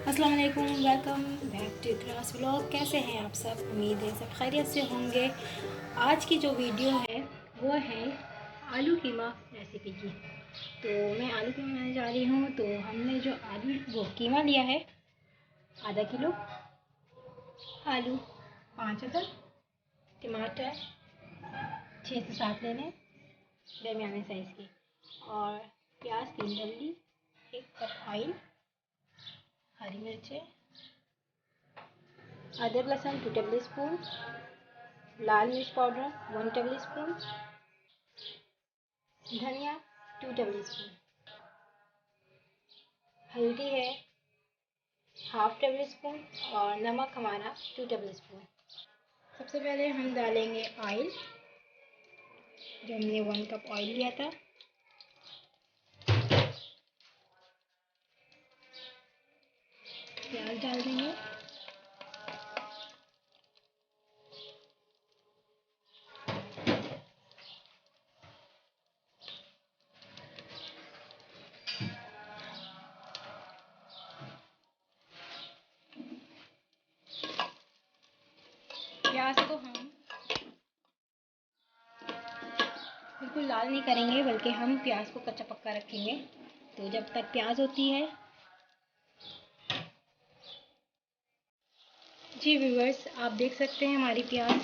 अस्सलाम वालेकुम, welcome back to class vlog. कैसे हैं आप सब? उम्मीद है सब खैरियत से होंगे। आज की जो वीडियो है वो है आलू कीमा रेसिपी की। तो मैं आलू कीमा बनाने जा रही हूँ। तो हमने जो कीमा लिया है आधा किलो, आलू 5 अदद, टमाटर 6 से 7 लेने दरमियाने साइज़ के, और प्याज 3 डली, 1 कप ऑयल, हरी मिर्चें, अदरक लहसुन 2 टेबल स्पून, लाल मिर्च पाउडर 1 टेबल स्पून, धनिया 2 टेबल स्पून, हल्दी है हाफ टेबल स्पून, और नमक हमारा 2 टेबल स्पून। सबसे पहले हम डालेंगे ऑयल, जो हमने 1 कप ऑयल लिया था। प्याज डाल देंगे, प्याज को हम बिल्कुल लाल नहीं करेंगे, बल्कि हम प्याज को कच्चा पक्का रखेंगे। तो जब तक प्याज होती है। जी व्यूअर्स, आप देख सकते हैं हमारी प्याज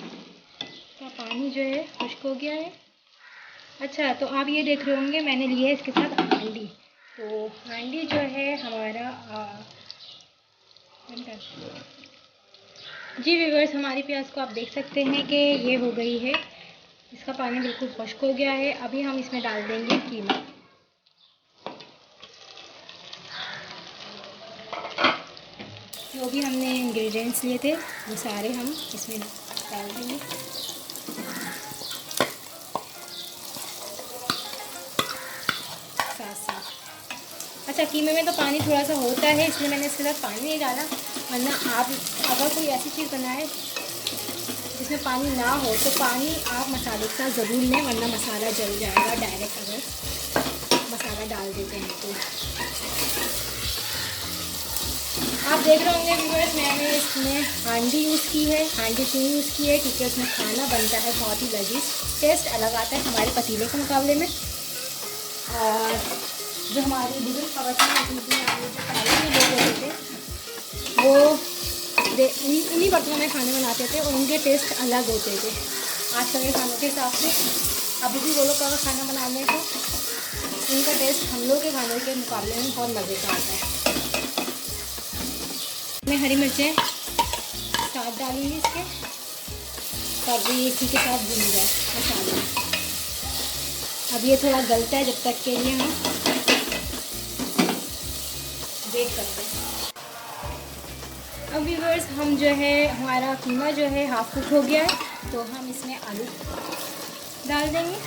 का पानी जो है खुश्क हो गया है। अच्छा, तो आप ये देख रहे होंगे मैंने लिया है इसके साथ हांडी। तो हांडी जो है हमारा जी व्यूअर्स, हमारी प्याज को आप देख सकते हैं कि ये हो गई है, इसका पानी बिल्कुल खुश्क हो गया है। अभी हम इसमें डाल देंगे कीमा। जो भी हमने इंग्रेडिएंट्स लिए थे वो सारे हम इसमें डाल देंगे। साथ अच्छा, कीमे में तो पानी थोड़ा सा होता है, इसलिए मैंने इसके साथ पानी नहीं डाला। वरना आप अगर कोई ऐसी चीज़ बनाए जिसमें पानी ना हो तो पानी आप मसाले के साथ ज़रूर लें, वरना मसाला जल जाएगा डायरेक्ट अगर मसाला डाल देते हैं तो। आप देख रहे होंगे व्यूअर्स, मैंने इसमें हांडी यूज़ की है। हांडी क्यों यूज़ की है? क्योंकि उसमें खाना बनता है बहुत ही लजीज, टेस्ट अलग आता है हमारे पतीले के मुकाबले में। और जो हमारे बुजुर्ग ख़वातीन होती थी, जो पहले के लोग होते थे, वो इन्हीं बर्तनों में खाने बनाते थे और उनके टेस्ट अलग होते थे आजकल के खानों के हिसाब से। अभी भी वो लोग का खाना बनाने का उनका टेस्ट हम लोग के खाने के मुकाबले में बहुत मज़े का आता है। मैं हरी मिर्चें साथ डालूँगी इसके, ताकि इसी के साथ भून जाए मसाला। अब ये थोड़ा गलता है, जब तक के लिए हम वेट करते हैं। अब व्यूअर्स, हम जो है हमारा कीमा जो है हाफ कुक हो गया है, तो हम इसमें आलू डाल देंगे।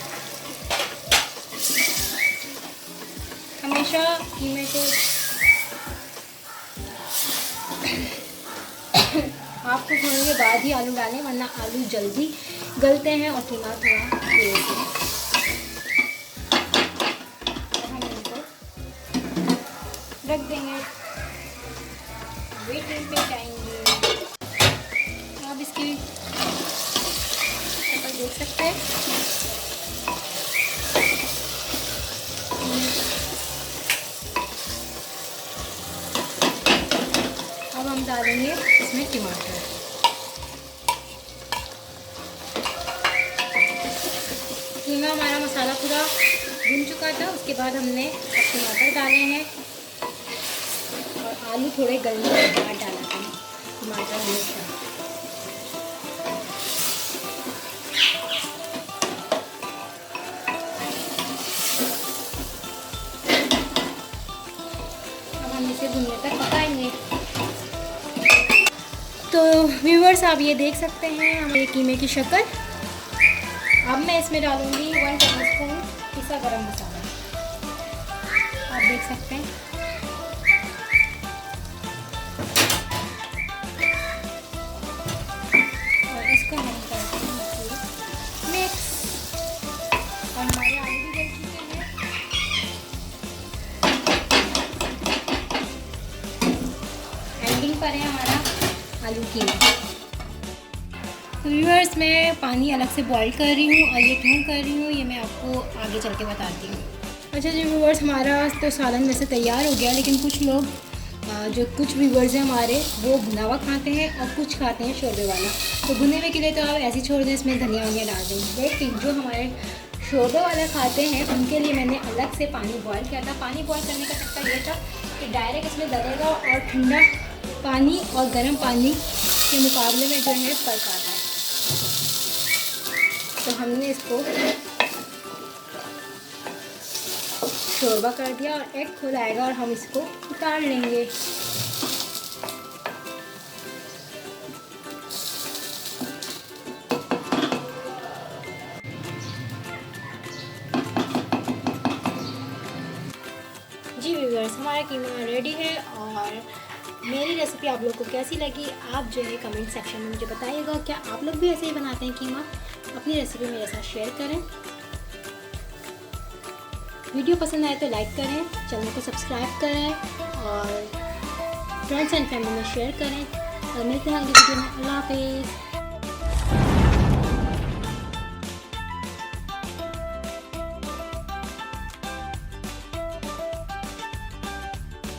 हमेशा कीमे को हाफ कुक होने के बाद ही आलू डालें, वरना आलू जल्दी गलते हैं और कीमा थोड़ा तेज है। हम इनको रख देंगे, वेटिंग पे जाएंगे। आप इसकी शक्ल देख सकते हैं। अब हम डालेंगे इसमें टमाटर। कीमा हमारा मसाला पूरा भुन चुका था, उसके बाद हमने अब टमाटर डाले हैं और आलू थोड़े गलने के बाद डाला था टमाटर हमेशा। अब हम इसे भुनने तक पकाएंगे। तो व्यूअर्स, आप ये देख सकते हैं हमारे कीमे की शक्ल। अब मैं इसमें डालूंगी 1 टेबल स्पून पिसा गरम मसाला। आप देख सकते हैं। और इसको हम करते हैं मिक्स। और हमारे आलू भी गल चुके हैं। ट्रेंडिंग पर है हमारा आलू कीमा। तो व्यूअर्स, मैं पानी अलग से बॉईल कर रही हूँ और ये क्यों कर रही हूँ ये मैं आपको आगे चल के बताती हूँ। अच्छा जी व्यूअर्स, हमारा तो सालन वैसे तैयार हो गया, लेकिन कुछ लोग जो कुछ व्यूअर्स हैं हमारे वो भुना हुआ खाते हैं और कुछ खाते हैं शोरबे वाला। तो भुने हुए के लिए तो आप ऐसे छोड़ दें, इसमें धनिया वनिया डाल दें। लेकिन जो हमारे शोरबे वाला खाते हैं उनके लिए मैंने अलग से पानी बॉईल किया था। पानी बॉईल करने का चक्कर ये था कि डायरेक्ट इसमें डलेगा और ठंडा पानी और गर्म पानी के मुकाबले में जो है फ़र्क आता है। तो हमने इसको शोरबा कर दिया और एग खुल आएगा और हम इसको उतार लेंगे। जी व्यूअर्स, हमारा कीमा रेडी है और मेरी रेसिपी आप लोग को कैसी लगी आप जो है कमेंट सेक्शन में मुझे बताइएगा। क्या आप लोग भी ऐसे ही बनाते हैं कीमा? अपनी रेसिपी मेरे साथ शेयर करें। वीडियो पसंद आए तो लाइक करें, चैनल को सब्सक्राइब करें और फ्रेंड्स एंड फैमिली में शेयर करें। और मिलते हैं अगली वीडियो में। अल्लाह हाफिज़।